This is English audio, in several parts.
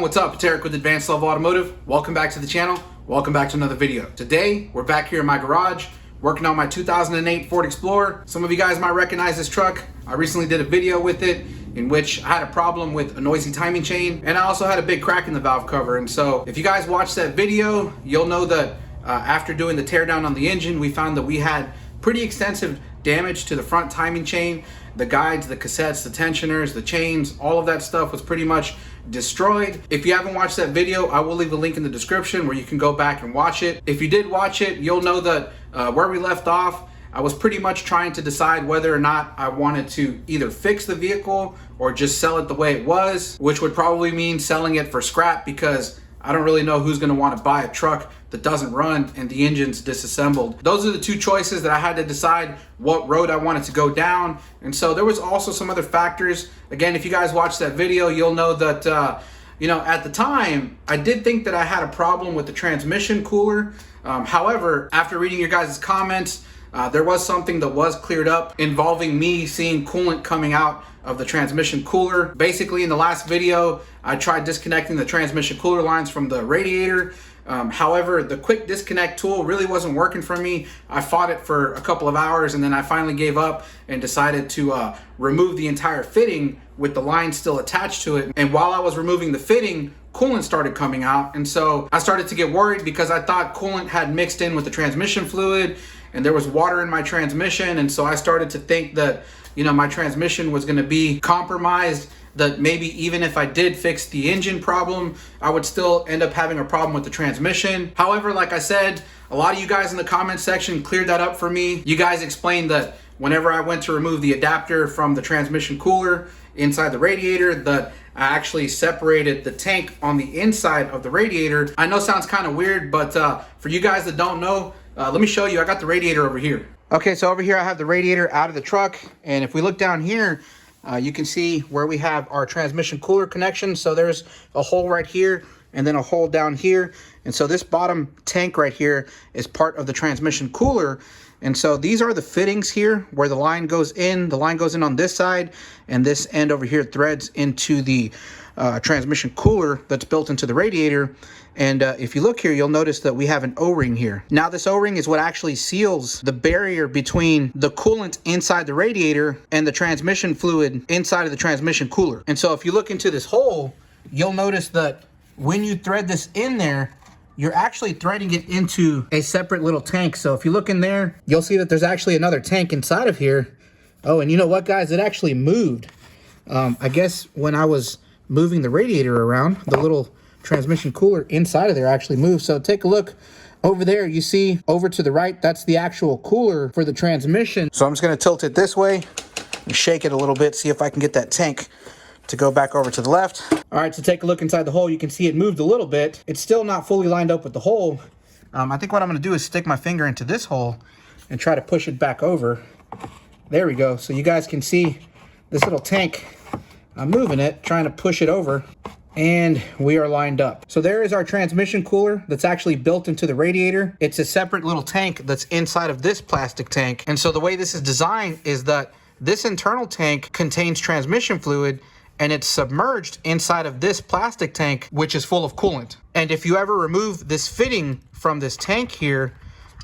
what's up? It's Eric with Advanced Level Automotive. Welcome back to the channel. Welcome back to another video. Today, we're back here in my garage working on my 2008 Ford Explorer. Some of you guys might recognize this truck. I recently did a video with it in which I had a problem with a noisy timing chain, and I also had a big crack in the valve cover. And so if you guys watched that video, you'll know that after doing the teardown on the engine, we found that we had pretty extensive damage to the front timing chain. The guides, the cassettes, the tensioners, the chains, all of that stuff was pretty much destroyed. If you haven't watched that video, I will leave a link in the description where you can go back and watch it. If you did watch it, you'll know that where we left off, I was pretty much trying to decide whether or not I wanted to either fix the vehicle or just sell it the way it was, which would probably mean selling it for scrap, because I don't really know who's going to want to buy a truck that doesn't run and the engine's disassembled. Those are the two choices that I had to decide what road I wanted to go down. And so there was also some other factors. Again, if you guys watched that video, you'll know that at the time I did think that I had a problem with the transmission cooler. However, after reading your guys' comments, there was something that was cleared up involving me seeing coolant coming out of the transmission cooler. Basically, in the last video, I tried disconnecting the transmission cooler lines from the radiator. However, the quick disconnect tool really wasn't working for me. I fought it for a couple of hours, and then I finally gave up and decided to remove the entire fitting with the line still attached to it. And while I was removing the fitting, coolant started coming out. And so I started to get worried because I thought coolant had mixed in with the transmission fluid and there was water in my transmission. And so I started to think that, my transmission was going to be compromised, that maybe even if I did fix the engine problem, I would still end up having a problem with the transmission. However, like I said, a lot of you guys in the comment section cleared that up for me. You guys explained that whenever I went to remove the adapter from the transmission cooler inside the radiator, that I actually separated the tank on the inside of the radiator. I know it sounds kind of weird, but for you guys that don't know, let me show you. I got the radiator over here. Okay, so over here I have the radiator out of the truck, and if we look down here, you can see where we have our transmission cooler connection. So there's a hole right here and then a hole down here. And so this bottom tank right here is part of the transmission cooler. And so these are the fittings here where the line goes in. The line goes in on this side, and this end over here threads into the transmission cooler that's built into the radiator. And if you look here, you'll notice that we have an O-ring here. Now this O-ring is what actually seals the barrier between the coolant inside the radiator and the transmission fluid inside of the transmission cooler. And so if you look into this hole, you'll notice that when you thread this in there, you're actually threading it into a separate little tank. So if you look in there, you'll see that there's actually another tank inside of here. Oh, and you know what, guys? It actually moved. I guess when I was moving the radiator around, the little transmission cooler inside of there actually moved. So take a look over there. You see over to the right, that's the actual cooler for the transmission. So I'm just going to tilt it this way and shake it a little bit, see if I can get that tank to go back over to the left. All right, so take a look inside the hole. You can see it moved a little bit. It's still not fully lined up with the hole. I think what I'm going to do is stick my finger into this hole and try to push it back over. There we go. So you guys can see this little tank. I'm moving it, trying to push it over, and we are lined up. So there is our transmission cooler that's actually built into the radiator. It's a separate little tank that's inside of this plastic tank. And so the way this is designed is that this internal tank contains transmission fluid, and it's submerged inside of this plastic tank, which is full of coolant. And if you ever remove this fitting from this tank here,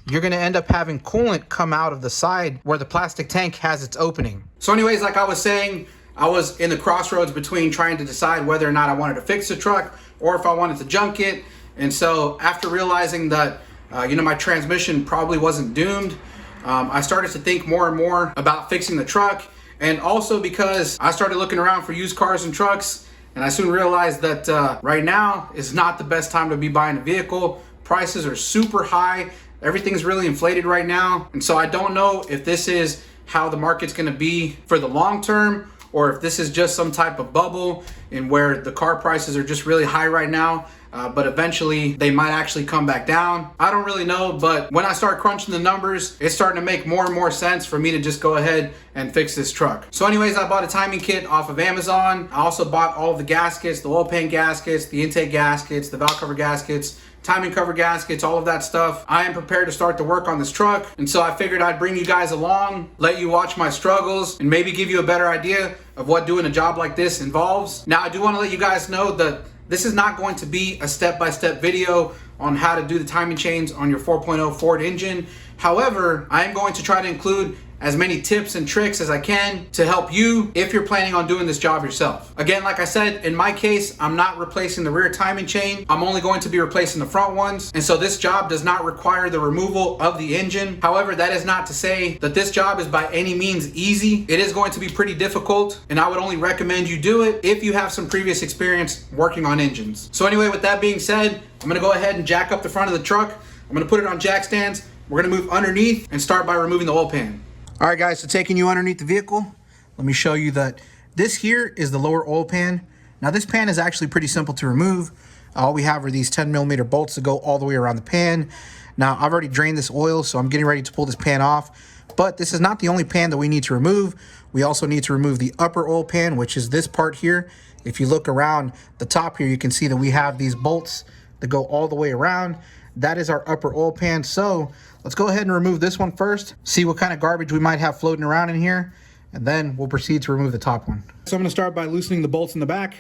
you're gonna end up having coolant come out of the side where the plastic tank has its opening. So anyways, like I was saying, I was in the crossroads between trying to decide whether or not I wanted to fix the truck or if I wanted to junk it. And so after realizing that, my transmission probably wasn't doomed, I started to think more and more about fixing the truck. And also because I started looking around for used cars and trucks, and I soon realized that right now is not the best time to be buying a vehicle. Prices are super high. Everything's really inflated right now. And so I don't know if this is how the market's gonna be for the long term, or if this is just some type of bubble in where the car prices are just really high right now, but eventually they might actually come back down. I don't really know, but when I start crunching the numbers, it's starting to make more and more sense for me to just go ahead and fix this truck. So anyways, I bought a timing kit off of Amazon. I also bought all of the gaskets, the oil pan gaskets, the intake gaskets, the valve cover gaskets, timing cover gaskets, all of that stuff. I am prepared to start the work on this truck, and so I figured I'd bring you guys along, let you watch my struggles, and maybe give you a better idea of what doing a job like this involves. Now, I do want to let you guys know that This is not going to be a step-by-step video on how to do the timing chains on your 4.0 Ford engine. However, I am going to try to include as many tips and tricks as I can to help you if you're planning on doing this job yourself. Again, like I said, in my case, I'm not replacing the rear timing chain. I'm only going to be replacing the front ones. And so this job does not require the removal of the engine. However, that is not to say that this job is by any means easy. It is going to be pretty difficult, and I would only recommend you do it if you have some previous experience working on engines. So anyway, with that being said, I'm gonna go ahead and jack up the front of the truck. I'm gonna put it on jack stands. We're gonna move underneath and start by removing the oil pan. All right, guys, so taking you underneath the vehicle, let me show you that this here is the lower oil pan. Now this pan is actually pretty simple to remove. All we have are these 10mm bolts that go all the way around the pan. Now I've already drained this oil, so I'm getting ready to pull this pan off. But this is not the only pan that we need to remove. We also need to remove the upper oil pan, which is this part here. If you look around the top here, you can see that we have these bolts that go all the way around. That is our upper oil pan. So let's go ahead and remove this one first, see what kind of garbage we might have floating around in here, and then we'll proceed to remove the top one. So I'm gonna start by loosening the bolts in the back.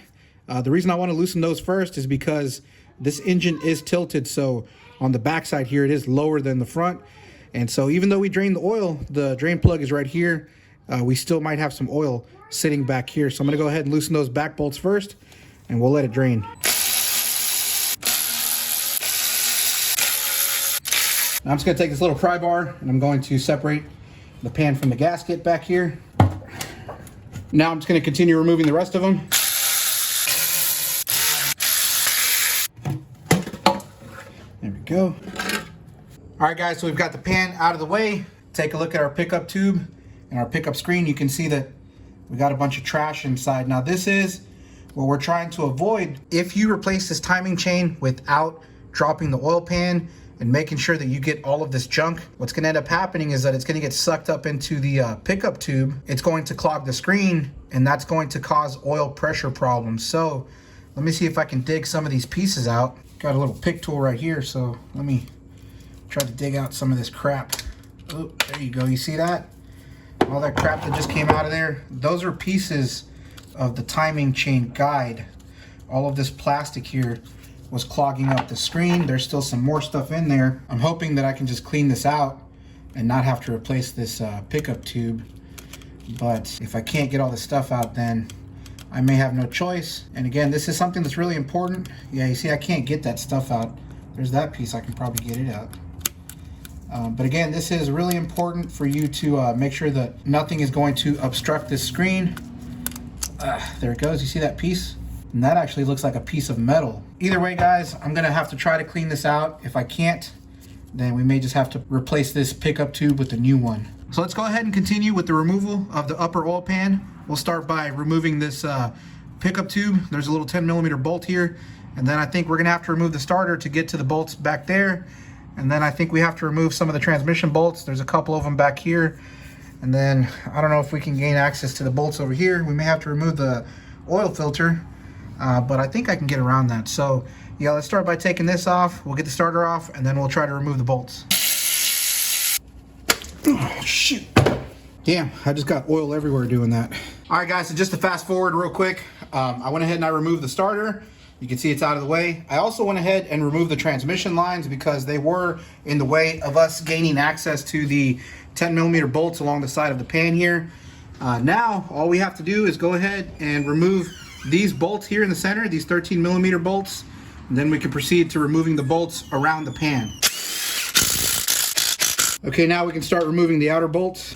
The reason I wanna loosen those first is because this engine is tilted, so on the back side here, it is lower than the front. And so even though we drained the oil, the drain plug is right here, we still might have some oil sitting back here. So I'm gonna go ahead and loosen those back bolts first, and we'll let it drain. Now I'm just going to take this little pry bar and I'm going to separate the pan from the gasket back here. Now I'm just going to continue removing the rest of them. There we go. All right, guys, so we've got the pan out of the way. Take a look at our pickup tube and our pickup screen. You can see that we got a bunch of trash inside. Now this is what we're trying to avoid. If you replace this timing chain without dropping the oil pan and making sure that you get all of this junk, what's gonna end up happening is that it's gonna get sucked up into the pickup tube. It's going to clog the screen, and that's going to cause oil pressure problems. So let me see if I can dig some of these pieces out. Got a little pick tool right here, so let me try to dig out some of this crap. Oh, there you go, you see that? All that crap that just came out of there, those are pieces of the timing chain guide. All of this plastic here was clogging up the screen. There's still some more stuff in there. I'm hoping that I can just clean this out and not have to replace this pickup tube. But if I can't get all this stuff out, then I may have no choice. And again, this is something that's really important. Yeah, you see, I can't get that stuff out. There's that piece, I can probably get it out. But again, this is really important for you to make sure that nothing is going to obstruct this screen. There it goes, you see that piece? And that actually looks like a piece of metal. Either way, guys, I'm gonna have to try to clean this out. If I can't, then we may just have to replace this pickup tube with a new one. So let's go ahead and continue with the removal of the upper oil pan. We'll start by removing this pickup tube. There's a little 10mm bolt here. And then I think we're gonna have to remove the starter to get to the bolts back there. And then I think we have to remove some of the transmission bolts. There's a couple of them back here. And then I don't know if we can gain access to the bolts over here. We may have to remove the oil filter. But I think I can get around that. So yeah, let's start by taking this off. We'll get the starter off, and then we'll try to remove the bolts. Oh, shoot. Damn, I just got oil everywhere doing that. All right, guys, so just to fast forward real quick, I went ahead and I removed the starter. You can see it's out of the way. I also went ahead and removed the transmission lines because they were in the way of us gaining access to the 10mm bolts along the side of the pan here. Now, all we have to do is go ahead and remove these bolts here in the center, these 13mm bolts, and then we can proceed to removing the bolts around the pan. Okay, now we can start removing the outer bolts.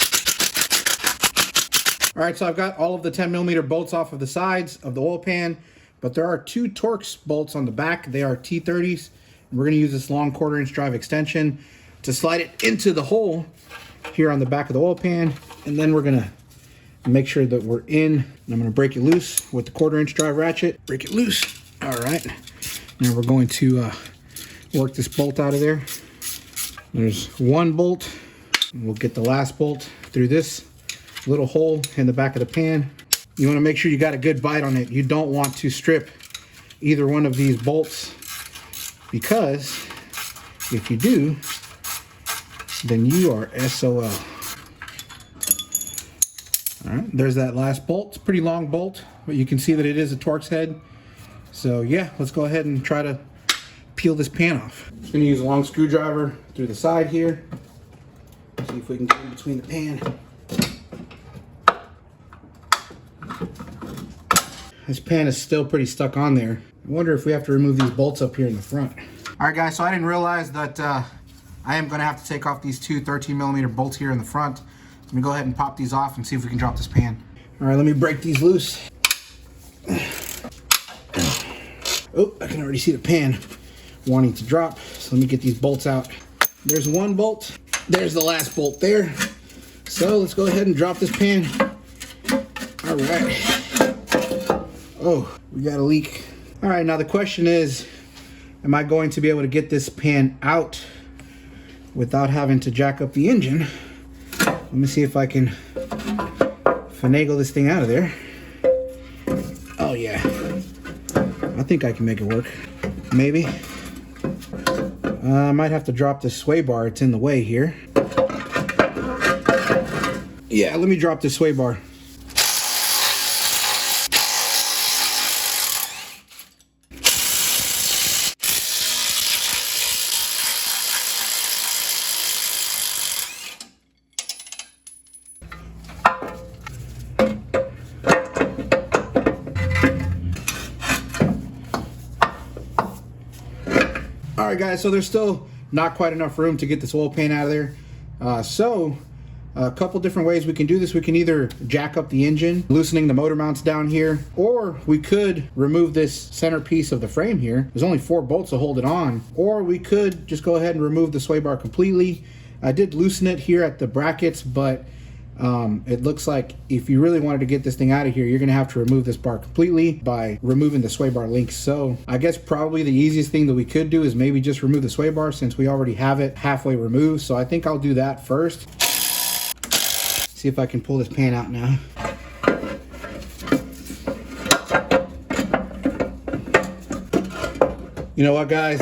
All right, so I've got all of the 10mm bolts off of the sides of the oil pan, but there are two Torx bolts on the back. They are T30s, and we're gonna use this long 1/4" drive extension to slide it into the hole here on the back of the oil pan, and then we're gonna make sure that we're in. And I'm gonna break it loose with the 1/4" drive ratchet. Break it loose. All right. Now we're going to work this bolt out of there. There's one bolt. And we'll get the last bolt through this little hole in the back of the pan. You wanna make sure you got a good bite on it. You don't want to strip either one of these bolts, because if you do, then you are SOL. All right, there's that last bolt. It's a pretty long bolt, but you can see that it is a Torx head. So yeah, let's go ahead and try to peel this pan off. Just gonna use a long screwdriver through the side here. See if we can get in between the pan. This pan is still pretty stuck on there. I wonder if we have to remove these bolts up here in the front. All right guys, so I didn't realize that I am gonna have to take off these two 13mm bolts here in the front. Let me go ahead and pop these off and see if we can drop this pan. All right, let me break these loose. Oh, I can already see the pan wanting to drop. So let me get these bolts out. There's one bolt. There's the last bolt there. So let's go ahead and drop this pan. All right. Oh, we got a leak. All right, now the question is, am I going to be able to get this pan out without having to jack up the engine? Let me see if I can finagle this thing out of there. Oh yeah, I think I can make it work. Maybe. I might have to drop this sway bar. It's in the way here. Yeah, let me drop this sway bar. All right guys, so there's still not quite enough room to get this oil pan out of there. So a couple different ways we can do this. We can either jack up the engine, loosening the motor mounts down here, or we could remove this center piece of the frame here. There's only 4 bolts to hold it on, or we could just go ahead and remove the sway bar completely. I did loosen it here at the brackets, but it looks like if you really wanted to get this thing out of here, you're gonna have to remove this bar completely by removing the sway bar links. So I guess probably the easiest thing that we could do is maybe just remove the sway bar, since we already have it halfway removed. So I think I'll do that first. See if I can pull this pan out now. You know what, guys?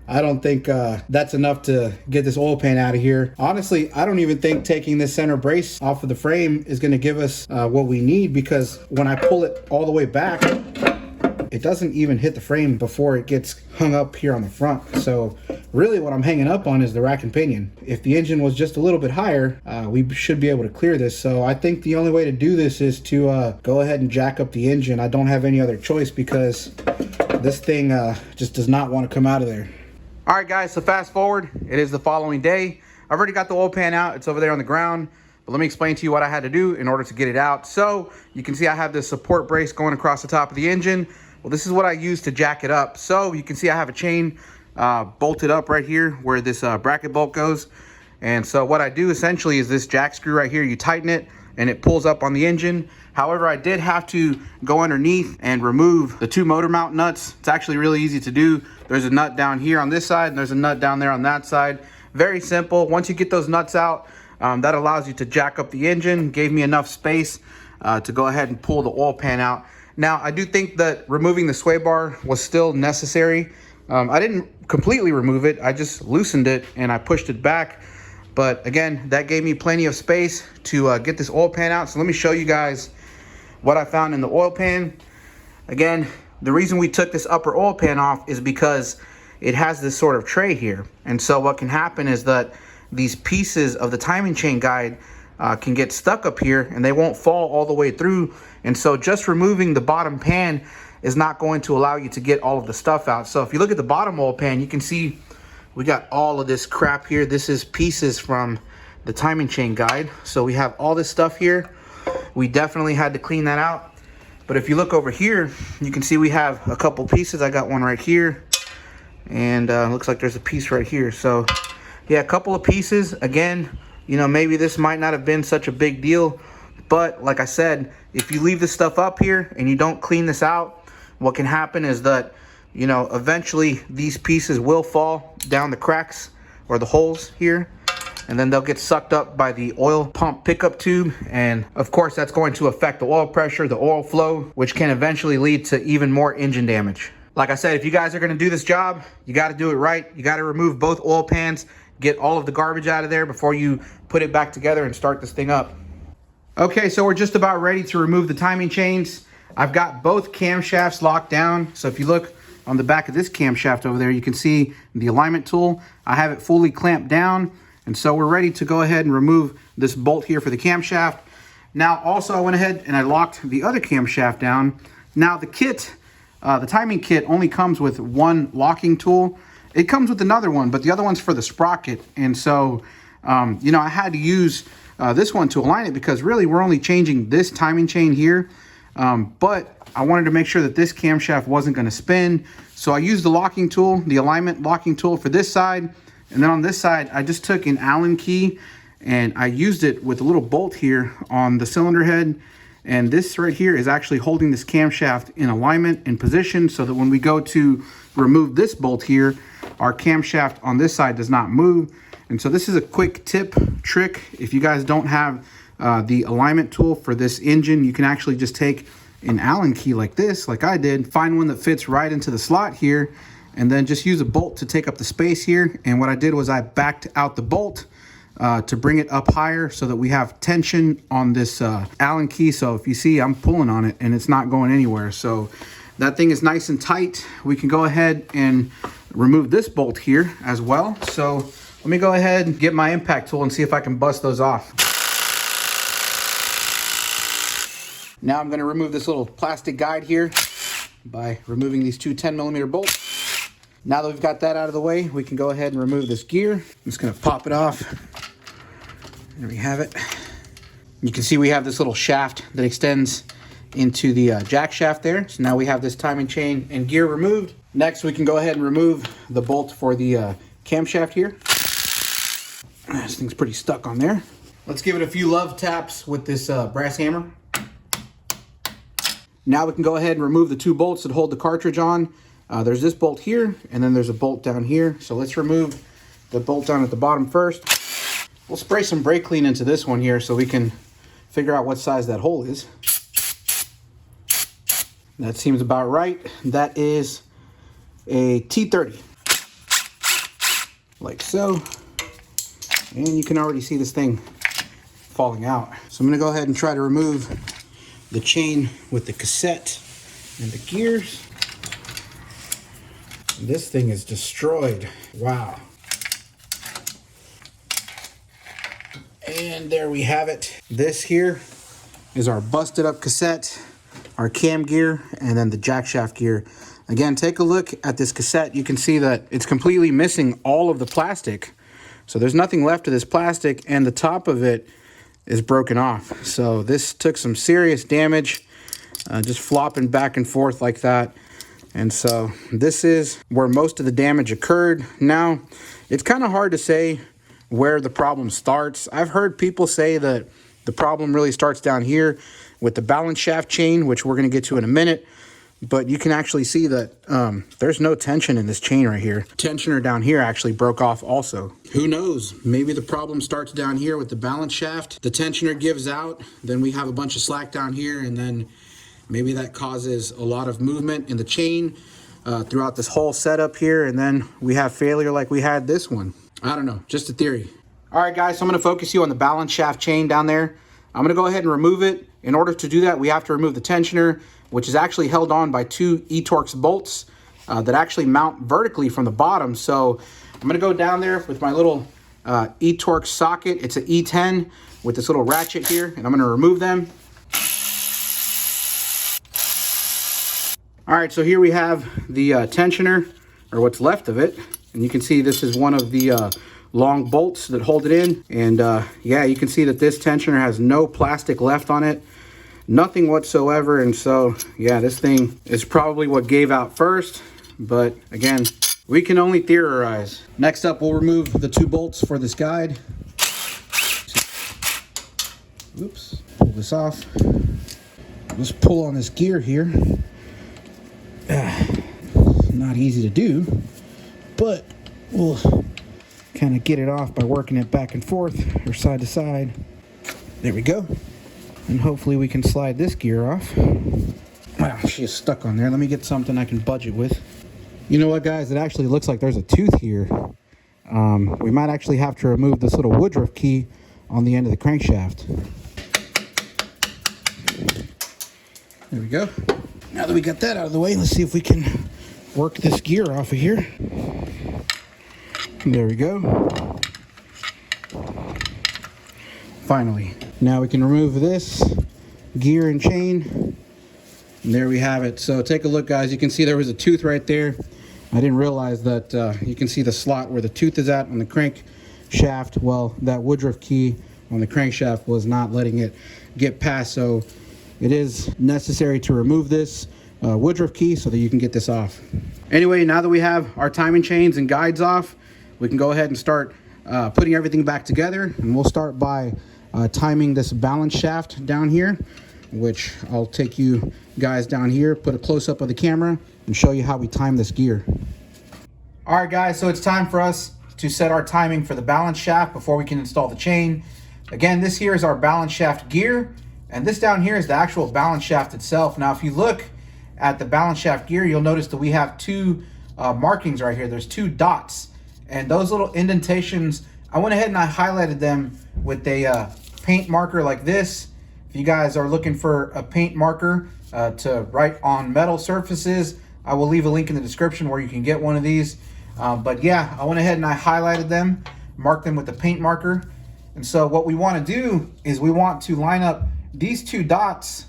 I don't think that's enough to get this oil pan out of here. Honestly, I don't even think taking this center brace off of the frame is going to give us what we need, because when I pull it all the way back, it doesn't even hit the frame before it gets hung up here on the front. So really what I'm hanging up on is the rack and pinion. If the engine was just a little bit higher, we should be able to clear this. So I think the only way to do this is to go ahead and jack up the engine. I don't have any other choice, because this thing just does not want to come out of there. All right guys, so fast forward, it is the following day. I've already got the oil pan out. It's over there on the ground. But let me explain to you what I had to do in order to get it out. So you can see I have this support brace going across the top of the engine. Well, this is what I use to jack it up. So you can see I have a chain bolted up right here where this bracket bolt goes. And so what I do essentially is this jack screw right here, you tighten it and it pulls up on the engine. However, I did have to go underneath and remove the 2 motor mount nuts. It's actually really easy to do. There's a nut down here on this side and there's a nut down there on that side. Very simple. Once you get those nuts out, that allows you to jack up the engine. Gave me enough space to go ahead and pull the oil pan out. Now, I do think that removing the sway bar was still necessary. I didn't completely remove it. I just loosened it and I pushed it back. But again, that gave me plenty of space to get this oil pan out. So let me show you guys what I found in the oil pan. Again, the reason we took this upper oil pan off is because it has this sort of tray here. And so what can happen is that these pieces of the timing chain guide can get stuck up here and they won't fall all the way through. And so just removing the bottom pan is not going to allow you to get all of the stuff out. So if you look at the bottom oil pan, you can see we got all of this crap here. This is pieces from the timing chain guide. So we have all this stuff here. We definitely had to clean that out. But if you look over here, you can see we have a couple pieces. I got one right here and looks like there's a piece right here. So yeah, a couple of pieces. Again, you know, maybe this might not have been such a big deal, but like I said, if you leave this stuff up here and you don't clean this out, what can happen is that, you know, eventually these pieces will fall down the cracks or the holes here, and then they'll get sucked up by the oil pump pickup tube. And of course, that's going to affect the oil pressure, the oil flow, which can eventually lead to even more engine damage. Like I said, if you guys are gonna do this job, you gotta do it right. You gotta remove both oil pans, get all of the garbage out of there before you put it back together and start this thing up. Okay, so we're just about ready to remove the timing chains. I've got both camshafts locked down. So if you look on the back of this camshaft over there, you can see the alignment tool. I have it fully clamped down. And so we're ready to go ahead and remove this bolt here for the camshaft. Now also I went ahead and I locked the other camshaft down. Now the kit, the timing kit only comes with one locking tool. It comes with another one, but the other one's for the sprocket. And so, you know, I had to use this one to align it because really we're only changing this timing chain here. But I wanted to make sure that this camshaft wasn't going to spin. So I used the locking tool, the alignment locking tool for this side. And then on this side, I just took an Allen key and I used it with a little bolt here on the cylinder head. And this right here is actually holding this camshaft in alignment and position so that when we go to remove this bolt here, our camshaft on this side does not move. And so this is a quick tip trick. If you guys don't have the alignment tool for this engine, you can actually just take an Allen key like this, like I did, find one that fits right into the slot here, and then just use a bolt to take up the space here. And what I did was I backed out the bolt to bring it up higher so that we have tension on this Allen key. So if you see, I'm pulling on it and it's not going anywhere. So that thing is nice and tight. We can go ahead and remove this bolt here as well. So let me go ahead and get my impact tool and see if I can bust those off. Now I'm going to remove this little plastic guide here by removing these two 10mm bolts. Now that we've got that out of the way, we can go ahead and remove this gear. I'm just going to pop it off. There we have it. You can see we have this little shaft that extends into the jack shaft there. So now we have this timing chain and gear removed. Next, we can go ahead and remove the bolt for the camshaft here. This thing's pretty stuck on there. Let's give it a few love taps with this brass hammer. Now we can go ahead and remove the two bolts that hold the cartridge on. There's this bolt here, and then there's a bolt down here. So let's remove the bolt down at the bottom first. We'll spray some brake clean into this one here so we can figure out what size that hole is. That seems about right. That is a T30. Like so. And you can already see this thing falling out. So I'm gonna go ahead and try to remove the chain with the cassette and the gears. This thing is destroyed. Wow. And there we have it. This here is our busted up cassette, our cam gear, and then the jack shaft gear. Again, take a look at this cassette. You can see that it's completely missing all of the plastic. So there's nothing left of this plastic, and the top of it is broken off. So this took some serious damage, just flopping back and forth like that. And so this is where most of the damage occurred. Now, it's kind of hard to say where the problem starts. I've heard people say that the problem really starts down here with the balance shaft chain, which we're going to get to in a minute. But you can actually see that there's no tension in this chain right here. Tensioner down here actually broke off also. Who knows? Maybe the problem starts down here with the balance shaft. The tensioner gives out, then we have a bunch of slack down here, and then maybe that causes a lot of movement in the chain throughout this whole setup here, and then we have failure like we had this one. I don't know, just a theory. All right, guys, so I'm gonna focus you on the balance shaft chain down there. I'm gonna go ahead and remove it. In order to do that, we have to remove the tensioner, which is actually held on by two E-Torx bolts that actually mount vertically from the bottom. So I'm gonna go down there with my little E-Torx socket. It's an E10 with this little ratchet here, and I'm gonna remove them. All right, so here we have the tensioner, or what's left of it. And you can see this is one of the long bolts that hold it in. And yeah, you can see that this tensioner has no plastic left on it, nothing whatsoever. And so, yeah, this thing is probably what gave out first. But again, we can only theorize. Next up, we'll remove the two bolts for this guide. Oops, pull this off. Just pull on this gear here. Not easy to do, but we'll kind of get it off by working it back and forth or side to side. There we go. And hopefully we can slide this gear off. Wow, she is stuck on there. Let me get something I can budget with. You know what, guys? It actually looks like there's a tooth here. We might actually have to remove this little Woodruff key on the end of the crankshaft. There we go. Now that we got that out of the way, let's see if we can work this gear off of here. There we go. Finally. Now we can remove this gear and chain. And there we have it. So take a look, guys. You can see there was a tooth right there. I didn't realize that you can see the slot where the tooth is at on the crankshaft. Well, that Woodruff key on the crankshaft was not letting it get past. So it is necessary to remove this Woodruff key so that you can get this off. Anyway, now that we have our timing chains and guides off, we can go ahead and start putting everything back together. And we'll start by timing this balance shaft down here, which I'll take you guys down here, put a close-up of the camera, and show you how we time this gear. All right, guys, so it's time for us to set our timing for the balance shaft before we can install the chain. Again, this here is our balance shaft gear, and this down here is the actual balance shaft itself. Now, if you look at the balance shaft gear, you'll notice that we have two markings right here. There's two dots, and those little indentations, I went ahead and I highlighted them with a paint marker like this. If you guys are looking for a paint marker to write on metal surfaces, I will leave a link in the description where you can get one of these. But yeah, I went ahead and I highlighted them, marked them with the paint marker. And so what we want to do is we want to line up these two dots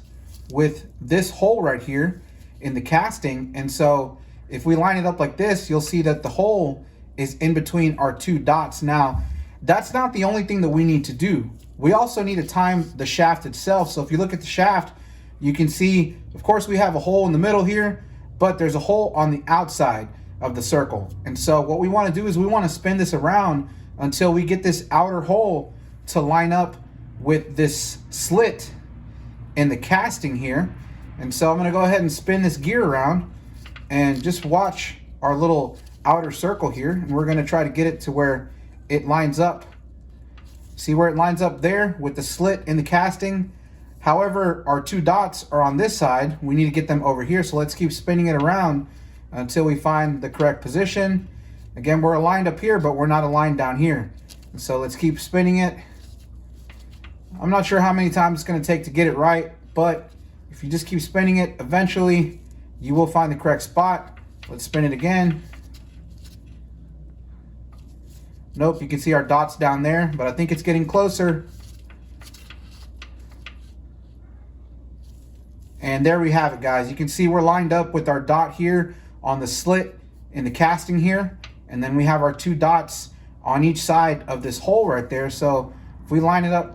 with this hole right here in the casting. And so if we line it up like this, you'll see that the hole is in between our two dots. Now, that's not the only thing that we need to do. We also need to time the shaft itself. So if you look at the shaft, you can see, of course, we have a hole in the middle here, but there's a hole on the outside of the circle. And so what we want to do is we want to spin this around until we get this outer hole to line up with this slit in the casting here. And so I'm going to go ahead and spin this gear around and just watch our little outer circle here. And we're going to try to get it to where it lines up. See where it lines up there with the slit in the casting? However, our two dots are on this side. We need to get them over here. So let's keep spinning it around until we find the correct position. Again, we're aligned up here, but we're not aligned down here. And so let's keep spinning it. I'm not sure how many times it's going to take to get it right, but if you just keep spinning it, eventually you will find the correct spot. Let's spin it again. Nope, you can see our dots down there, but I think it's getting closer. And there we have it, guys. You can see we're lined up with our dot here on the slit in the casting here. And then we have our two dots on each side of this hole right there. So if we line it up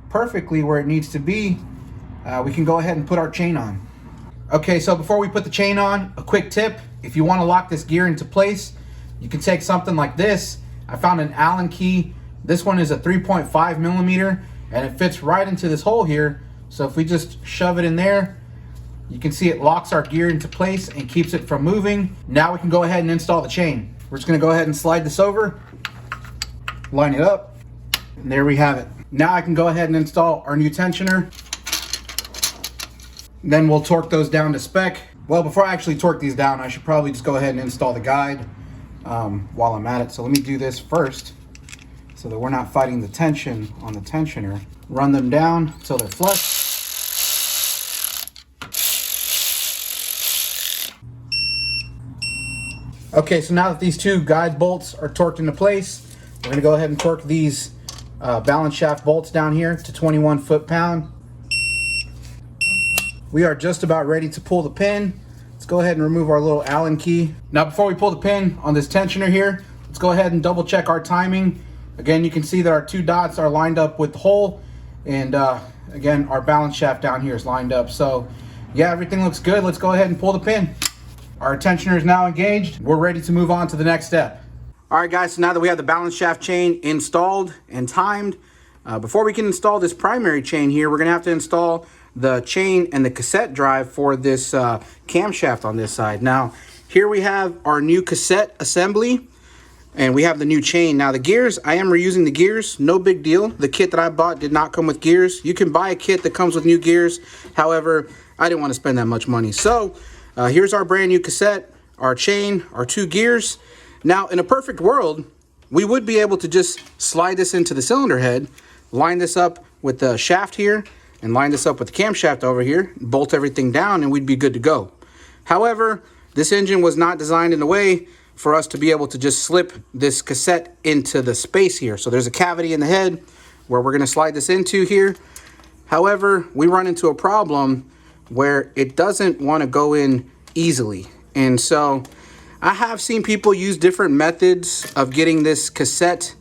perfectly where it needs to be, we can go ahead and put our chain on. Okay, so before we put the chain on, a quick tip. If you want to lock this gear into place, you can take something like this. I found an Allen key. This one is a 3.5 millimeter, and it fits right into this hole here. So if we just shove it in there, you can see it locks our gear into place and keeps it from moving. Now we can go ahead and install the chain. We're just gonna go ahead and slide this over, line it up, and there we have it. Now I can go ahead and install our new tensioner. Then we'll torque those down to spec. Well, before I actually torque these down, I should probably just go ahead and install the guide while I'm at it. So let me do this first so that we're not fighting the tension on the tensioner. Run them down until they're flush. Okay, so now that these two guide bolts are torqued into place, we're gonna go ahead and torque these balance shaft bolts down here to 21 foot-pound. We are just about ready to pull the pin. Let's go ahead and remove our little Allen key. Now before we pull the pin on this tensioner here, let's go ahead and double check our timing. Again, you can see that our two dots are lined up with the hole, and again, our balance shaft down here is lined up. So yeah, everything looks good. Let's go ahead and pull the pin. Our tensioner is now engaged. We're ready to move on to the next step. All right, guys, so now that we have the balance shaft chain installed and timed, before we can install this primary chain here, we're gonna have to install the chain and the cassette drive for this camshaft on this side. Now, here we have our new cassette assembly, and we have the new chain. Now, the gears, I am reusing the gears, no big deal. The kit that I bought did not come with gears. You can buy a kit that comes with new gears. However, I didn't want to spend that much money. So, here's our brand new cassette, our chain, our two gears. Now, in a perfect world, we would be able to just slide this into the cylinder head, line this up with the shaft here, and line this up with the camshaft over here, bolt everything down, and we'd be good to go. However, this engine was not designed in a way for us to be able to just slip this cassette into the space here. So there's a cavity in the head where we're going to slide this into here. However, we run into a problem where it doesn't want to go in easily. And so I have seen people use different methods of getting this cassette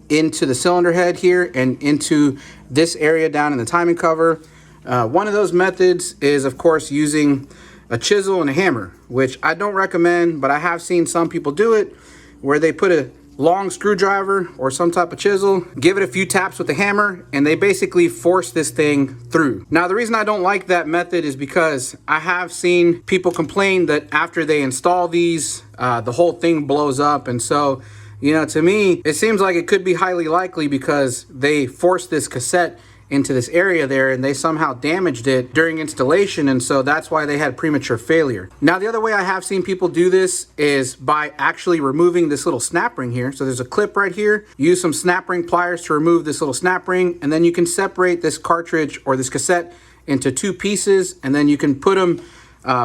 into the cylinder head here and into this area down in the timing cover. One of those methods is, of course, using a chisel and a hammer, which I don't recommend, but I have seen some people do it where they put a long screwdriver or some type of chisel, give it a few taps with the hammer, and they basically force this thing through. Now, the reason I don't like that method is because I have seen people complain that after they install these, the whole thing blows up. And so, you know, to me, it seems like it could be highly likely because they forced this cassette into this area there and they somehow damaged it during installation, and so that's why they had premature failure. Now, the other way I have seen people do this is by actually removing this little snap ring here. So there's a clip right here. Use some snap ring pliers to remove this little snap ring, and then you can separate this cartridge or this cassette into two pieces, and then you can put them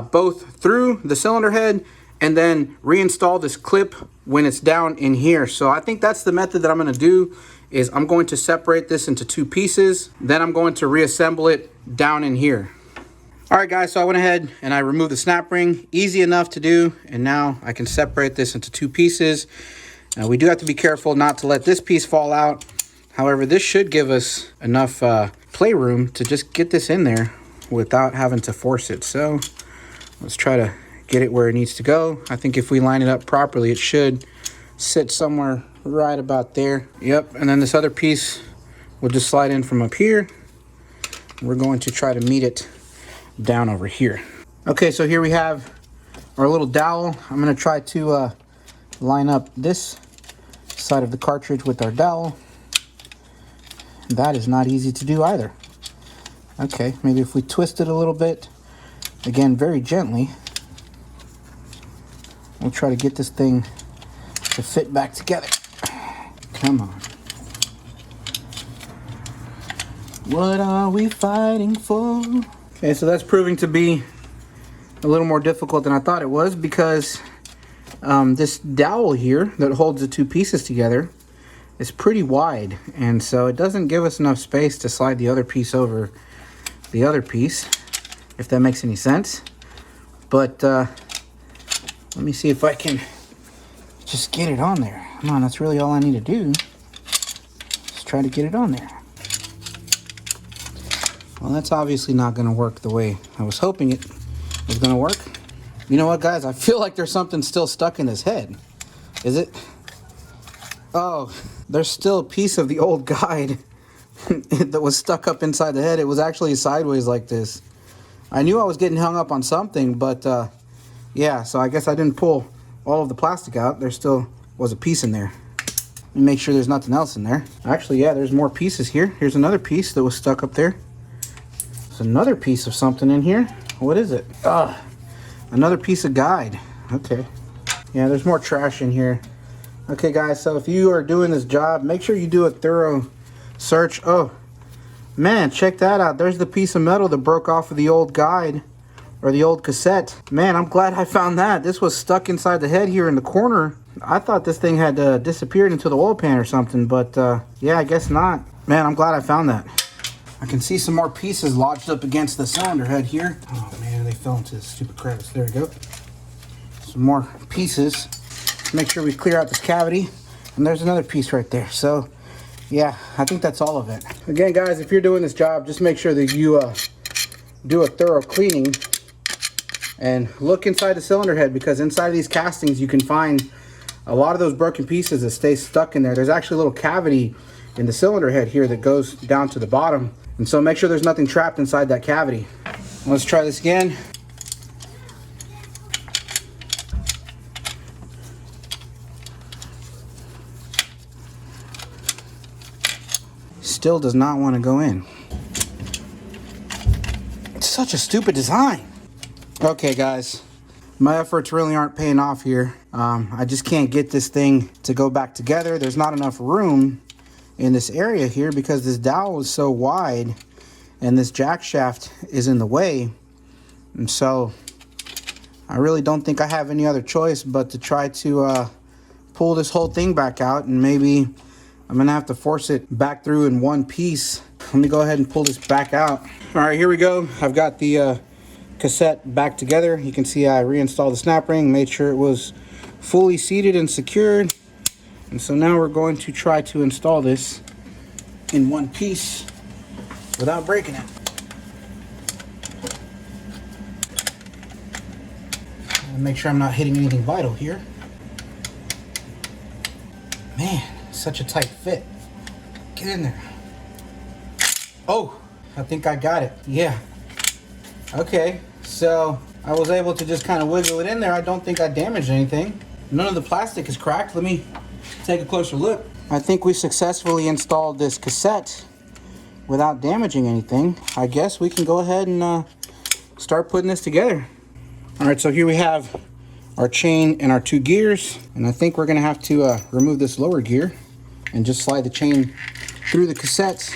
both through the cylinder head and then reinstall this clip when it's down in here. So I think that's the method that I'm going to do. Is I'm going to separate this into two pieces, then I'm going to reassemble it down in here. All right, guys, so I went ahead and I removed the snap ring. Easy enough to do, and now I can separate this into two pieces. Now, we do have to be careful not to let this piece fall out. However, this should give us enough playroom to just get this in there without having to force it. So let's try to get it where it needs to go. I think if we line it up properly, it should sit somewhere right about there. Yep, and then this other piece will just slide in from up here. We're going to try to meet it down over here. Okay, so here we have our little dowel. I'm going to try to line up this side of the cartridge with our dowel. That is not easy to do either. Okay, maybe if we twist it a little bit, again, very gently, we'll try to get this thing to fit back together. Come on. What are we fighting for? Okay, so that's proving to be a little more difficult than I thought it was because this dowel here that holds the two pieces together is pretty wide, and so it doesn't give us enough space to slide the other piece over the other piece, if that makes any sense. But let me see if I can just get it on there. Come on, that's really all I need to do. Just try to get it on there. Well, that's obviously not going to work the way I was hoping it was going to work. You know what, guys? I feel like there's something still stuck in his head. Is it? Oh, there's still a piece of the old guide that was stuck up inside the head. It was actually sideways like this. I knew I was getting hung up on something, but yeah, so I guess I didn't pull all of the plastic out. There still was a piece in there. Let me make sure there's nothing else in there. Actually, yeah, there's more pieces here. Here's another piece that was stuck up there. There's another piece of something in here. What is it? Another piece of guide. Okay. Yeah, there's more trash in here. Okay, guys, so if you are doing this job, make sure you do a thorough search. Oh, man, check that out. There's the piece of metal that broke off of the old guide. Or the old cassette. Man, I'm glad I found that. This was stuck inside the head here in the corner. I thought this thing had disappeared into the oil pan or something, but yeah, I guess not. Man, I'm glad I found that. I can see some more pieces lodged up against the cylinder head here. Oh man, they fell into this stupid crevice. There we go. Some more pieces. Make sure we clear out this cavity. And there's another piece right there. So yeah, I think that's all of it. Again, guys, if you're doing this job, just make sure that you do a thorough cleaning. And look inside the cylinder head, because inside of these castings you can find a lot of those broken pieces that stay stuck in there. There's actually a little cavity in the cylinder head here that goes down to the bottom. And so make sure there's nothing trapped inside that cavity. Let's try this again. Still does not want to go in. It's such a stupid design. Okay, guys, my efforts really aren't paying off here. I just can't get this thing to go back together. There's not enough room in this area here because this dowel is so wide and this jack shaft is in the way. And so I really don't think I have any other choice but to try to pull this whole thing back out, and maybe I'm gonna have to force it back through in one piece. Let me go ahead and pull this back out. All right, here we go. I've got the cassette back together. You can see I reinstalled the snap ring, made sure it was fully seated and secured. And so now we're going to try to install this in one piece without breaking it. And make sure I'm not hitting anything vital here. Man, such a tight fit. Get in there. Oh, I think I got it. Yeah. Okay, so I was able to just kind of wiggle it in there. I don't think I damaged anything. None of the plastic is cracked. Let me take a closer look. I think we successfully installed this cassette without damaging anything. I guess we can go ahead and start putting this together. All right, so here we have our chain and our two gears, and I think we're gonna have to remove this lower gear and just slide the chain through the cassettes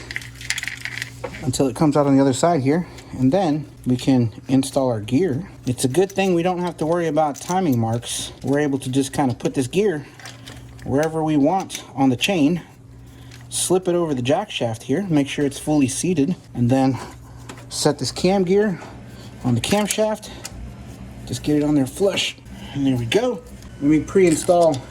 until it comes out on the other side here, and then we can install our gear. It's a good thing we don't have to worry about timing marks. We're able to just kind of put this gear wherever we want on the chain, slip it over the jack shaft here, make sure it's fully seated, and then set this cam gear on the camshaft. Just get it on there flush, and there we go. Let me pre-install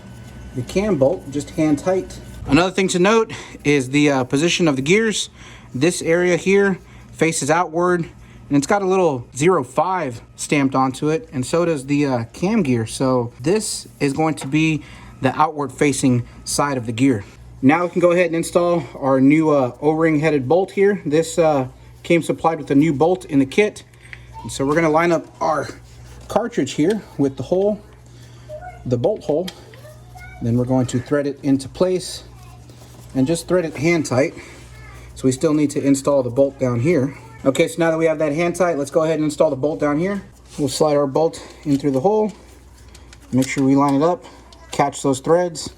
the cam bolt, just hand tight. Another thing to note is the position of the gears. This area here faces outward, and it's got a little 05 stamped onto it, and so does the cam gear. So this is going to be the outward facing side of the gear. Now we can go ahead and install our new O-ring headed bolt here. This came supplied with a new bolt in the kit. And so we're gonna line up our cartridge here with the hole, the bolt hole. Then we're going to thread it into place and just thread it hand tight. So we still need to install the bolt down here. Okay, so now that we have that hand tight, let's go ahead and install the bolt down here. We'll slide our bolt in through the hole, make sure we line it up, catch those threads,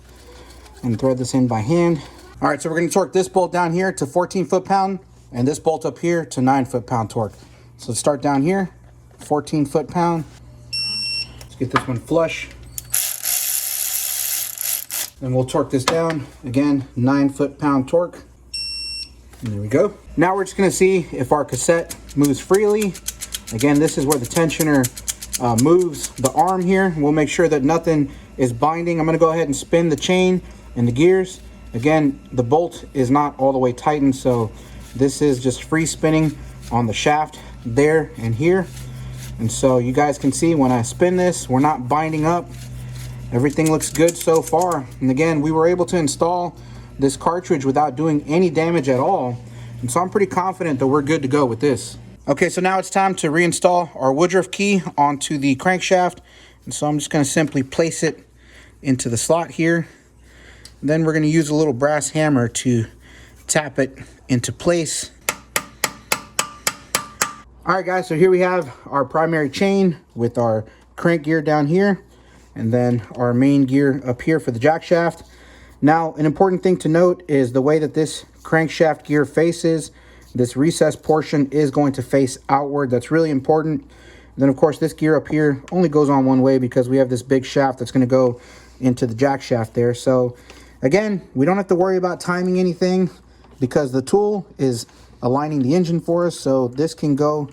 and thread this in by hand. All right, so we're gonna torque this bolt down here to 14 foot-pound and this bolt up here to 9 foot-pound torque. So let's start down here, 14 foot-pound. Let's get this one flush. Then we'll torque this down, again, 9 foot-pound torque. And there we go. Now we're just gonna see if our cassette moves freely. Again, this is where the tensioner moves the arm here. We'll make sure that nothing is binding. I'm gonna go ahead and spin the chain and the gears. Again, the bolt is not all the way tightened, so this is just free spinning on the shaft there and here. And so you guys can see when I spin this, we're not binding up. Everything looks good so far. And again, we were able to install this cartridge without doing any damage at all. And so I'm pretty confident that we're good to go with this. Okay, so now it's time to reinstall our Woodruff key onto the crankshaft. And so I'm just gonna simply place it into the slot here. Then we're gonna use a little brass hammer to tap it into place. All right, guys, so here we have our primary chain with our crank gear down here, and then our main gear up here for the jack shaft. Now, an important thing to note is the way that this crankshaft gear faces. This recessed portion is going to face outward. That's really important. And then, of course, this gear up here only goes on one way because we have this big shaft that's going to go into the jack shaft there. So, again, we don't have to worry about timing anything because the tool is aligning the engine for us. So this can go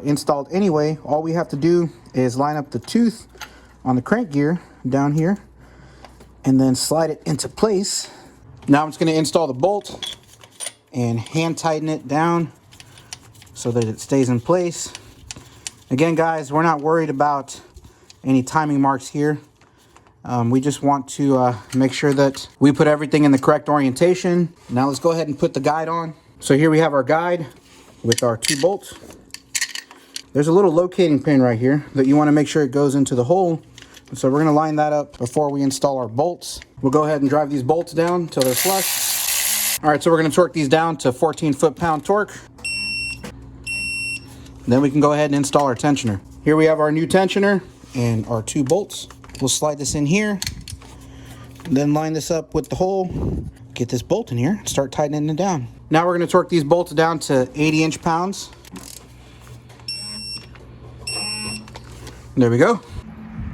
installed anyway. All we have to do is line up the tooth on the crank gear down here and then slide it into place. Now I'm just going to install the bolt and hand tighten it down so that it stays in place. Again, guys, we're not worried about any timing marks here. We just want to make sure that we put everything in the correct orientation. Now let's go ahead and put the guide on. So here we have our guide with our 2 bolts. There's a little locating pin right here that you want to make sure it goes into the hole. So we're going to line that up before we install our bolts. We'll go ahead and drive these bolts down until they're flush. All right, so we're going to torque these down to 14 foot-pound torque. Then we can go ahead and install our tensioner. Here we have our new tensioner and our 2 bolts. We'll slide this in here, and then line this up with the hole, get this bolt in here, and start tightening it down. Now we're going to torque these bolts down to 80 inch-pounds. There we go.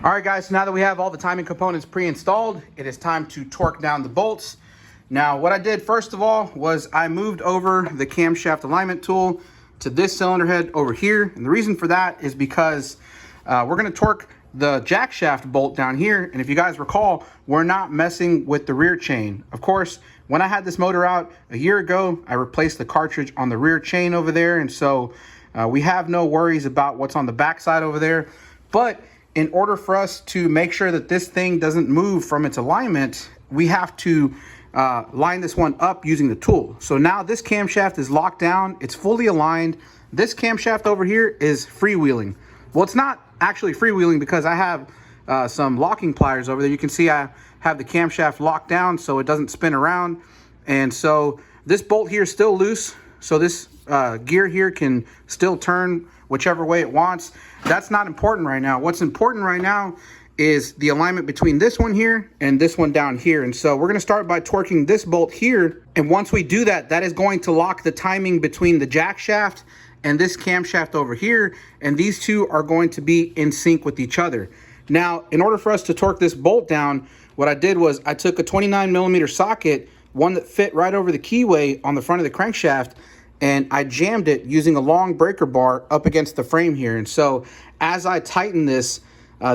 All right, guys, so now that we have all the timing components pre-installed, it is time to torque down the bolts. Now, what I did first of all was I moved over the camshaft alignment tool to this cylinder head over here. And the reason for that is because we're going to torque the jack shaft bolt down here. And if you guys recall, we're not messing with the rear chain. Of course, when I had this motor out a year ago, I replaced the cartridge on the rear chain over there. And so we have no worries about what's on the back side over there. But in order for us to make sure that this thing doesn't move from its alignment, we have to line this one up using the tool. So now this camshaft is locked down. It's fully aligned. This camshaft over here is freewheeling. Well, it's not actually freewheeling because I have some locking pliers over there. You can see I have the camshaft locked down so it doesn't spin around. And so this bolt here is still loose. So this gear here can still turn whichever way it wants. That's not important right now. What's important right now is the alignment between this one here and this one down here. And so we're going to start by torquing this bolt here. And once we do that, that is going to lock the timing between the jack shaft and this camshaft over here. And these two are going to be in sync with each other. Now, in order for us to torque this bolt down, what I did was I took a 29mm socket, one that fit right over the keyway on the front of the crankshaft, and I jammed it using a long breaker bar up against the frame here. And so as I tighten this,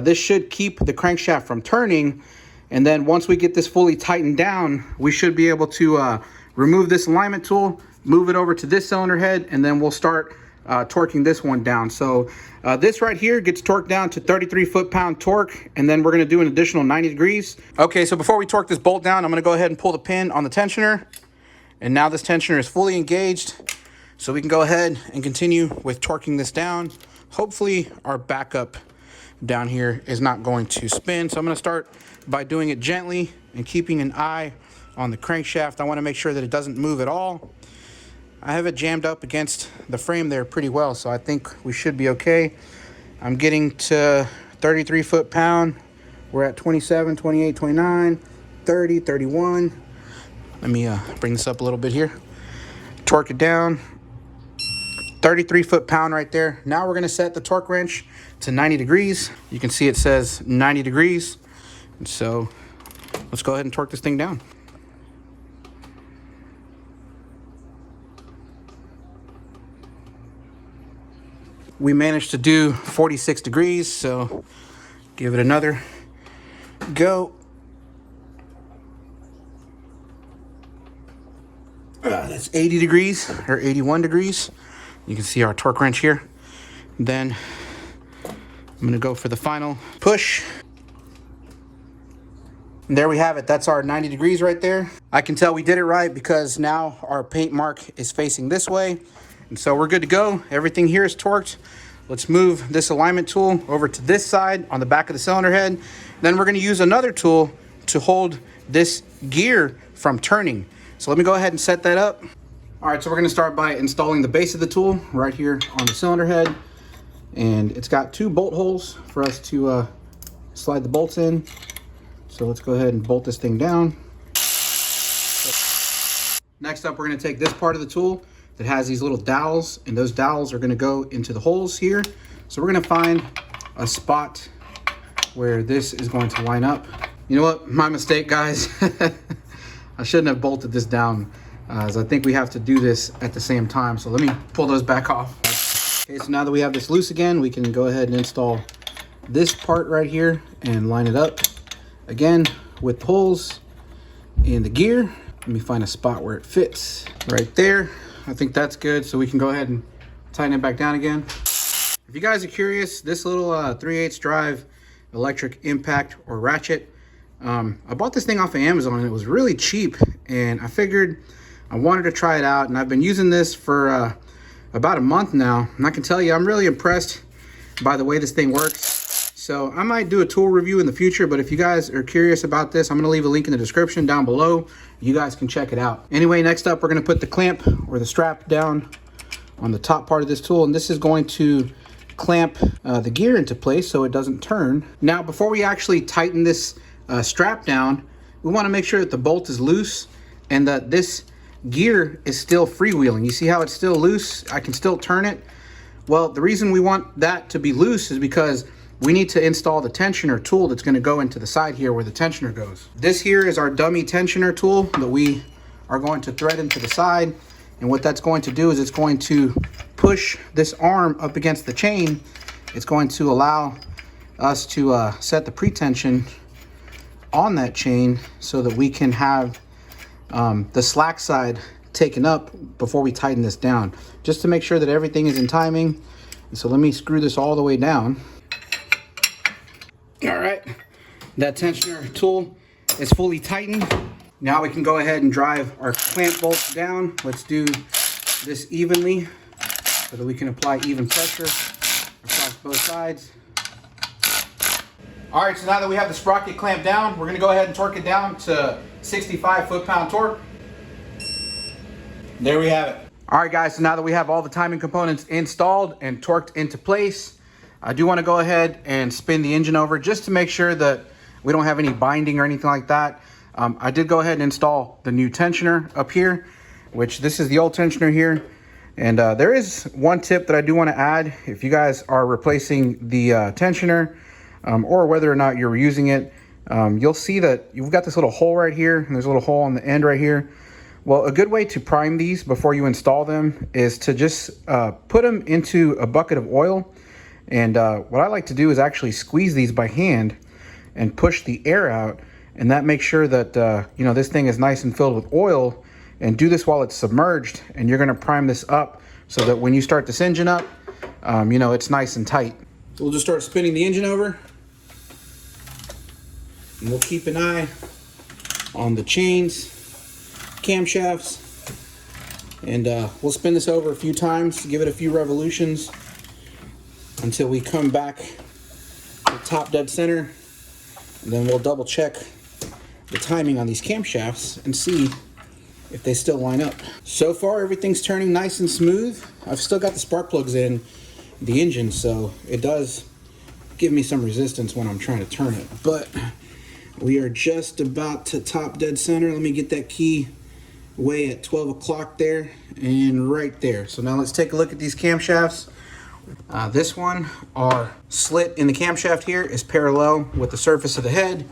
this should keep the crankshaft from turning. And then once we get this fully tightened down, we should be able to remove this alignment tool, move it over to this cylinder head, and then we'll start torquing this one down. So this right here gets torqued down to 33 foot-pound torque, and then we're going to do an additional 90 degrees. Okay, so before we torque this bolt down, I'm going to go ahead and pull the pin on the tensioner. And now this tensioner is fully engaged, so we can go ahead and continue with torquing this down. Hopefully our backup down here is not going to spin. So I'm going to start by doing it gently and keeping an eye on the crankshaft. I want to make sure that it doesn't move at all. I have it jammed up against the frame there pretty well, so I think we should be okay. I'm getting to 33 foot-pound. We're at 27, 28, 29, 30, 31. Let me bring this up a little bit here. Torque it down. 33 foot-pound right there. Now we're going to set the torque wrench to 90 degrees. You can see it says 90 degrees. And so let's go ahead and torque this thing down. We managed to do 46 degrees, so give it another go. That's 80 degrees or 81 degrees. You can see our torque wrench here. Then I'm going to go for the final push. And there we have it. That's our 90 degrees right there. I can tell we did it right because now our paint mark is facing this way. And so we're good to go. Everything here is torqued. Let's move this alignment tool over to this side on the back of the cylinder head. Then we're going to use another tool to hold this gear from turning. So let me go ahead and set that up. All right, so we're going to start by installing the base of the tool right here on the cylinder head. And it's got 2 bolt holes for us to slide the bolts in. So let's go ahead and bolt this thing down. Next up, we're going to take this part of the tool that has these little dowels, and those dowels are going to go into the holes here. So we're going to find a spot where this is going to line up. You know what? My mistake, guys. I shouldn't have bolted this down, as I think we have to do this at the same time. So let me pull those back off. Okay, so now that we have this loose again, we can go ahead and install this part right here and line it up again with holes in the gear. Let me find a spot where it fits right there. I think that's good, so we can go ahead and tighten it back down again. If you guys are curious, this little 3/8 drive electric impact or ratchet, I bought this thing off of Amazon and it was really cheap, and I figured I wanted to try it out, and I've been using this for about a month now, and I can tell you I'm really impressed by the way this thing works. So I might do a tool review in the future, but if you guys are curious about this, I'm going to leave a link in the description down below. You guys can check it out. Anyway, next up, we're going to put the clamp or the strap down on the top part of this tool, and this is going to clamp the gear into place so it doesn't turn. Now, before we actually tighten this strap down, we want to make sure that the bolt is loose and that this gear is still freewheeling. You see how it's still loose? I can still turn it. Well, the reason we want that to be loose is because we need to install the tensioner tool that's going to go into the side here where the tensioner goes. This here is our dummy tensioner tool that we are going to thread into the side. And what that's going to do is it's going to push this arm up against the chain. It's going to allow us to set the pretension on that chain so that we can have the slack side taken up before we tighten this down, just to make sure that everything is in timing. And so let me screw this all the way down. All right, that tensioner tool is fully tightened. Now we can go ahead and drive our clamp bolts down. Let's do this evenly so that we can apply even pressure across both sides. All right, so now that we have the sprocket clamped down, we're gonna go ahead and torque it down to 65 foot-pound torque. There we have it. All right, guys, so now that we have all the timing components installed and torqued into place, I do wanna go ahead and spin the engine over just to make sure that we don't have any binding or anything like that. I did go ahead and install the new tensioner up here, which this is the old tensioner here. And there is one tip that I do wanna add. If you guys are replacing the tensioner, or whether or not you're using it, you'll see that you've got this little hole right here, and there's a little hole on the end right here. Well, a good way to prime these before you install them is to just put them into a bucket of oil. And what I like to do is actually squeeze these by hand and push the air out, and that makes sure that you know, this thing is nice and filled with oil. And do this while it's submerged, and you're gonna prime this up so that when you start this engine up, you know, it's nice and tight. So we'll just start spinning the engine over. And we'll keep an eye on the chains, camshafts, and we'll spin this over a few times, give it a few revolutions until we come back to top dead center. And then we'll double check the timing on these camshafts and see if they still line up. So far, everything's turning nice and smooth. I've still got the spark plugs in the engine, so it does give me some resistance when I'm trying to turn it. But we are just about to top dead center. Let me get that key way at 12 o'clock there and right there. So now let's take a look at these camshafts. This one, our slit in the camshaft here, is parallel with the surface of the head.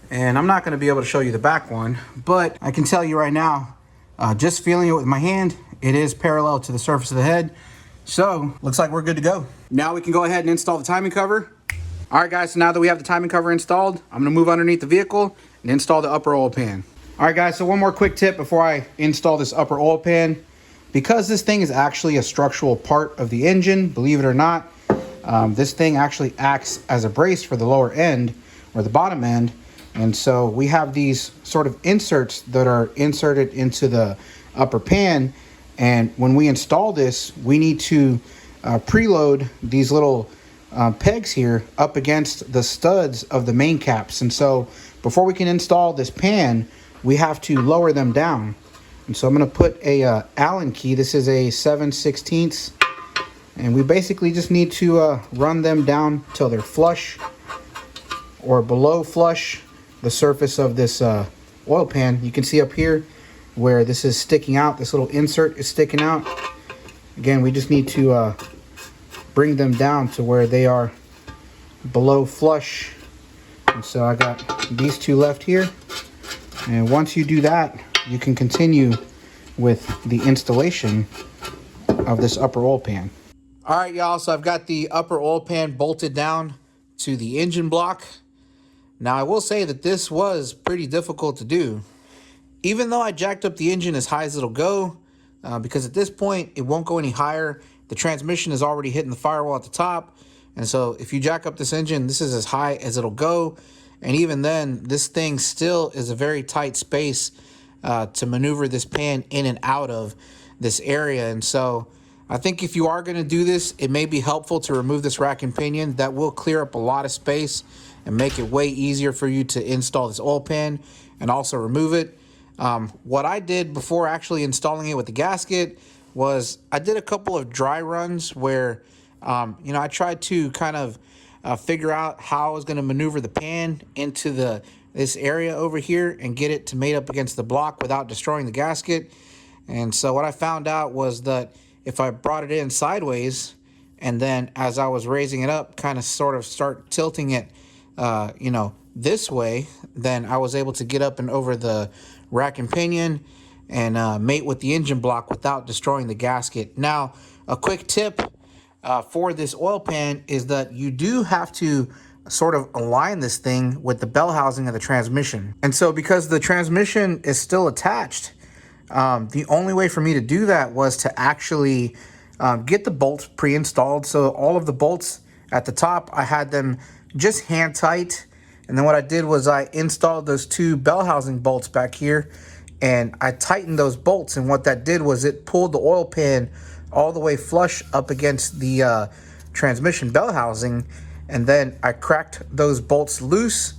And I'm not going to be able to show you the back one, but I can tell you right now, just feeling it with my hand, it is parallel to the surface of the head. So looks like we're good to go. Now we can go ahead and install the timing cover. All right, guys, so now that we have the timing cover installed, I'm going to move underneath the vehicle and install the upper oil pan. All right, guys, so one more quick tip before I install this upper oil pan. Because this thing is actually a structural part of the engine, believe it or not, this thing actually acts as a brace for the lower end or the bottom end. And so we have these sort of inserts that are inserted into the upper pan. And when we install this, we need to preload these little pegs here up against the studs of the main caps. And so before we can install this pan, we have to lower them down. And so I'm going to put a Allen key. This is a 7/16. And we basically just need to run them down till they're flush or below flush the surface of this oil pan. You can see up here where this is sticking out, this little insert is sticking out. Again, we just need to bring them down to where they are below flush. And so I got these two left here. And once you do that, you can continue with the installation of this upper oil pan. All right, y'all, so I've got the upper oil pan bolted down to the engine block. Now, I will say that this was pretty difficult to do. Even though I jacked up the engine as high as it'll go, because at this point, it won't go any higher. The transmission is already hitting the firewall at the top. And so if you jack up this engine, this is as high as it'll go. And even then, this thing still is a very tight space to maneuver this pan in and out of this area. And so I think if you are going to do this, it may be helpful to remove this rack and pinion. That will clear up a lot of space and make it way easier for you to install this oil pan and also remove it. What I did before actually installing it with the gasket was I did a couple of dry runs where, you know, I tried to kind of figure out how I was going to maneuver the pan into this area over here and get it to mate up against the block without destroying the gasket. And so what I found out was that if I brought it in sideways, and then as I was raising it up, kind of sort of start tilting it, you know, this way, then I was able to get up and over the rack and pinion and mate with the engine block without destroying the gasket. Now, a quick tip for this oil pan is that you do have to sort of align this thing with the bell housing of the transmission. And so because the transmission is still attached, the only way for me to do that was to actually get the bolts pre-installed. So all of the bolts at the top, I had them just hand tight. And then what I did was I installed those two bell housing bolts back here, and I tightened those bolts. And what that did was it pulled the oil pan all the way flush up against the transmission bell housing. And then I cracked those bolts loose,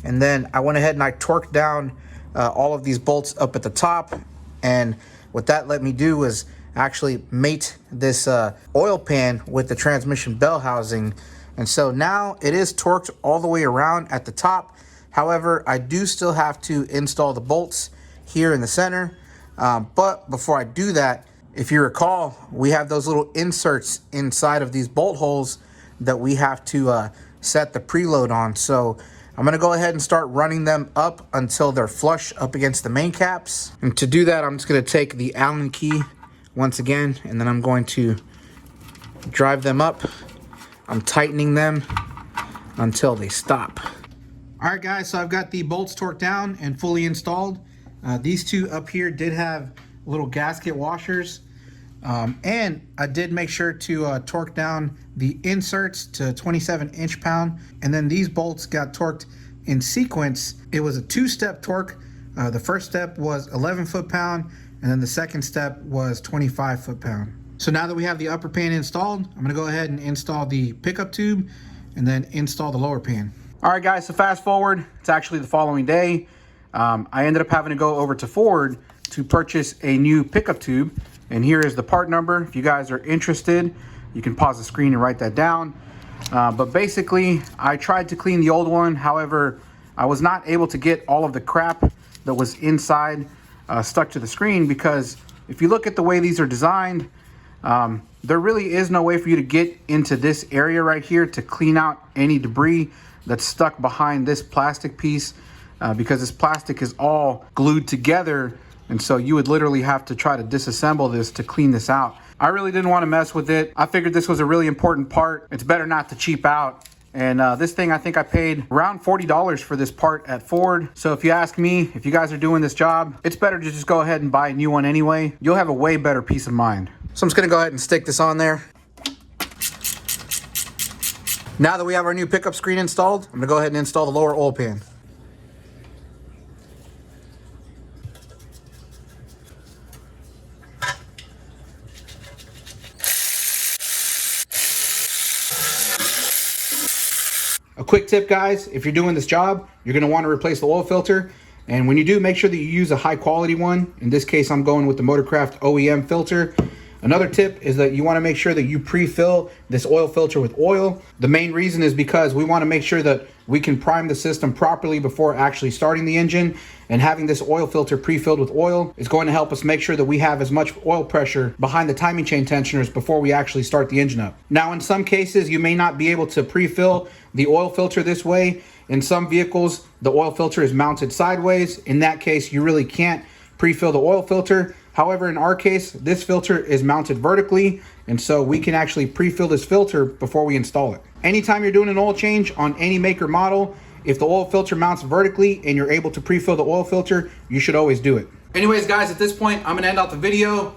and then I went ahead and I torqued down all of these bolts up at the top. And what that let me do was actually mate this oil pan with the transmission bell housing. And so now it is torqued all the way around at the top. However, I do still have to install the bolts here in the center. But before I do that, if you recall, we have those little inserts inside of these bolt holes that we have to set the preload on. So I'm gonna go ahead and start running them up until they're flush up against the main caps. And to do that, I'm just gonna take the Allen key once again, and then I'm going to drive them up. I'm tightening them until they stop. All right, guys, so I've got the bolts torqued down and fully installed. These two up here did have little gasket washers. And I did make sure to torque down the inserts to 27 inch-pound. And then these bolts got torqued in sequence. It was a two-step torque. The first step was 11 foot-pound, and then the second step was 25 foot-pound. So now that we have the upper pan installed, I'm gonna go ahead and install the pickup tube and then install the lower pan. All right, guys, so fast forward, it's actually the following day. I ended up having to go over to Ford to purchase a new pickup tube. And here is the part number. If you guys are interested, you can pause the screen and write that down. But basically, I tried to clean the old one. However, I was not able to get all of the crap that was inside stuck to the screen, because if you look at the way these are designed, there really is no way for you to get into this area right here to clean out any debris that's stuck behind this plastic piece, because this plastic is all glued together. And so you would literally have to try to disassemble this to clean this out. I really didn't want to mess with it. I figured this was a really important part. It's better not to cheap out. And this thing, I think I paid around $40 for this part at Ford. So if you ask me, if you guys are doing this job, it's better to just go ahead and buy a new one anyway. You'll have a way better peace of mind. So I'm just gonna go ahead and stick this on there. Now that we have our new pickup screen installed, I'm gonna go ahead and install the lower oil pan. A quick tip, guys, if you're doing this job, you're gonna wanna replace the oil filter. And when you do, make sure that you use a high quality one. In this case, I'm going with the Motorcraft OEM filter. Another tip is that you want to make sure that you pre-fill this oil filter with oil. The main reason is because we want to make sure that we can prime the system properly before actually starting the engine. And having this oil filter pre-filled with oil is going to help us make sure that we have as much oil pressure behind the timing chain tensioners before we actually start the engine up. Now, in some cases, you may not be able to pre-fill the oil filter this way. In some vehicles, the oil filter is mounted sideways. In that case, you really can't pre-fill the oil filter. However, in our case, this filter is mounted vertically, and so we can actually pre-fill this filter before we install it. Anytime you're doing an oil change on any make or model, if the oil filter mounts vertically and you're able to pre-fill the oil filter, you should always do it. Anyways, guys, at this point, I'm gonna end out the video,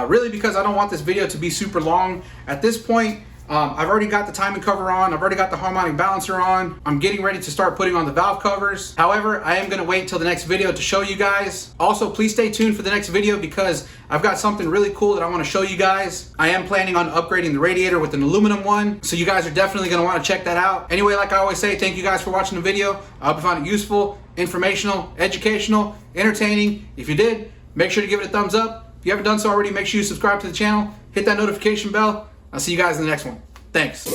really because I don't want this video to be super long. At this point, I've already got the timing cover on. I've already got the harmonic balancer on. I'm getting ready to start putting on the valve covers. However, I am gonna wait until the next video to show you guys. Also, please stay tuned for the next video because I've got something really cool that I wanna show you guys. I am planning on upgrading the radiator with an aluminum one, so you guys are definitely gonna wanna check that out. Anyway, like I always say, thank you guys for watching the video. I hope you found it useful, informational, educational, entertaining. If you did, make sure to give it a thumbs up. If you haven't done so already, make sure you subscribe to the channel, hit that notification bell. I'll see you guys in the next one. Thanks.